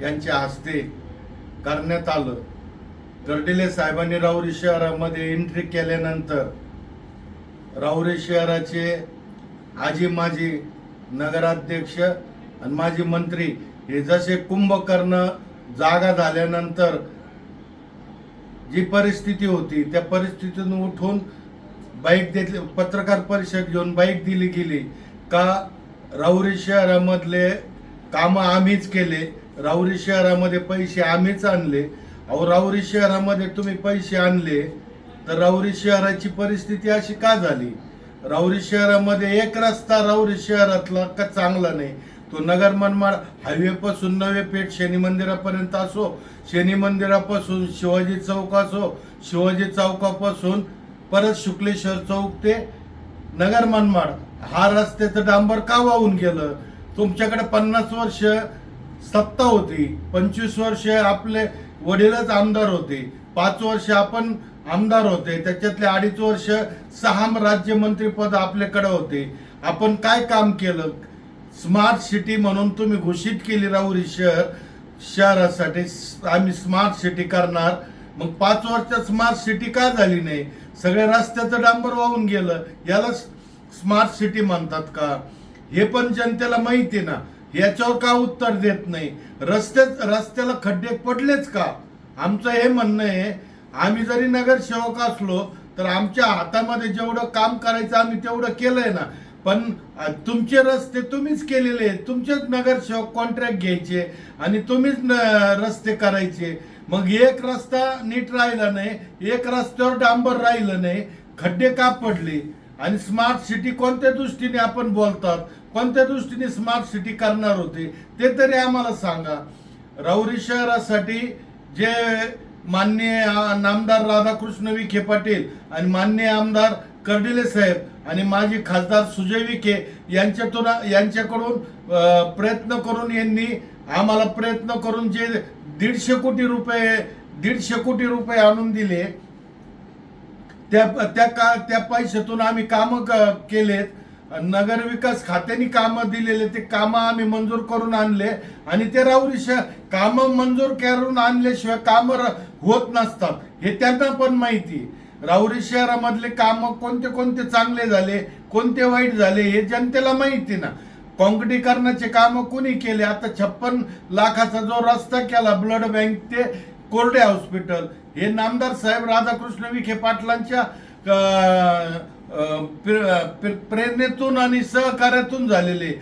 यांच्या हस्ते करण्यात आलं। गर्डिले साहेबांनी राहुरी शहरामध्ये एंट्री केल्यानंतर राहुरी शहराचे आजी माजी नगराध्यक्ष आणि माजी मंत्री हे जसे कुंभकर्ण जागा झाल्यानंतर जी परिस्थिती होती त्या परिस्थितीतून उठून बाईक देतली, पत्रकार परिषद घेऊन बाईक दिली गेली का राहुरी शहरामधले कामं आम्हीच केले, राहुरी शहरामध्ये पैसे आम्हीच आणले। अहो, राहुरी शहरामध्ये तुम्ही पैसे आणले तर राहुरी शहराची परिस्थिती अशी का झाली? राहुरी शहरामध्ये एक रस्ता राहुरी शहरातला का चांगला नाही, तो नगर मनमाड हायवे पासून नवे पेठ शनी मंदिरापर्यंत असो, शनी मंदिरापासून शिवाजी चौक असो, शिवाजी चौकापासून परत शुक्लेश्वर चौक ते नगर मनमाड हा रस्त्याचं डांबर का वाहून गेलं? तुमच्याकडे 50 वर्ष सत्ता होती, 25 वर्ष आपले वडीलच आमदार होते, 5 वर्ष आपण आमदार होते, त्याच्यातले 2.5 वर्ष 6 राज्यमंत्री पद आपल्याकडे होते। आपण काय काम केलं? स्मार्ट सिटी म्हणून तुम्ही घोषित केली राहुरी शहरासाठी आम्ही स्मार्ट सिटी करणार, मग 5 वर्षात स्मार्ट सिटी का झाली नाही? सगळ्या रस्त्याचं डांबर वाहून गेलं, याला स्मार्ट सिटी म्हणतात का? हे पण जनतेला माहिती ना, याच्यावर का उत्तर देत नाही? रस्त्याला खड्डे पडलेच का? आमचं हे म्हणणं आहे, आम्ही जरी नगरसेवक असलो तर आमच्या हातामध्ये जेवढं काम करायचं आम्ही तेवढं केलंय ना, पण तुमचे रस्ते तुम्हीच केलेले, तुमचेच नगरसेवक कॉन्ट्रॅक्ट घ्यायचे आणि तुम्हीच रस्ते करायचे। मग एक रस्ता नीट राहिला नाही, एक रस्त्यावर डांबर राहिलं नाही, खड्डे का पडले? आणि स्मार्ट सिटी कोणत्या दृष्टीने आपण बोलतात, कोणत्या दृष्टीने स्मार्ट सिटी करणार होते ते तरी आम्हाला सांगा। राहुरी शहरासाठी जे माननीय नामदार राधाकृष्ण विखे पाटील आणि माननीय आमदार कर्डिले साहेब आणि माजी खासदार सुजय विखे यांच्याकडून प्रयत्न करून यांनी आम्हाला प्रयत्न करून जे 150 कोटी रुपये आणून दिले, त्या पैशातून आम्ही कामं केलेत। नगर विकास खात्याने कामं दिलेले ते कामं आम्ही मंजूर करून आणले आणि ते राहुरी कामं मंजूर करून आणल्याशिवाय कामं होत नसतात हे त्यांना पण माहिती। राहुरी शहरामधले कामं कोणते कोणते चांगले झाले, कोणते वाईट झाले हे जनतेला माहिती ना। काँक्रिटीकरणाचे कामं कोणी केले? आता 56 लाखाचा जो रस्ता केला ब्लड बँक ते कोरडे हॉस्पिटल, हे नामदार साहेब राधाकृष्ण विखे पाटलांच्या प्रेरणेतून आणि सहकार्यातून झालेले।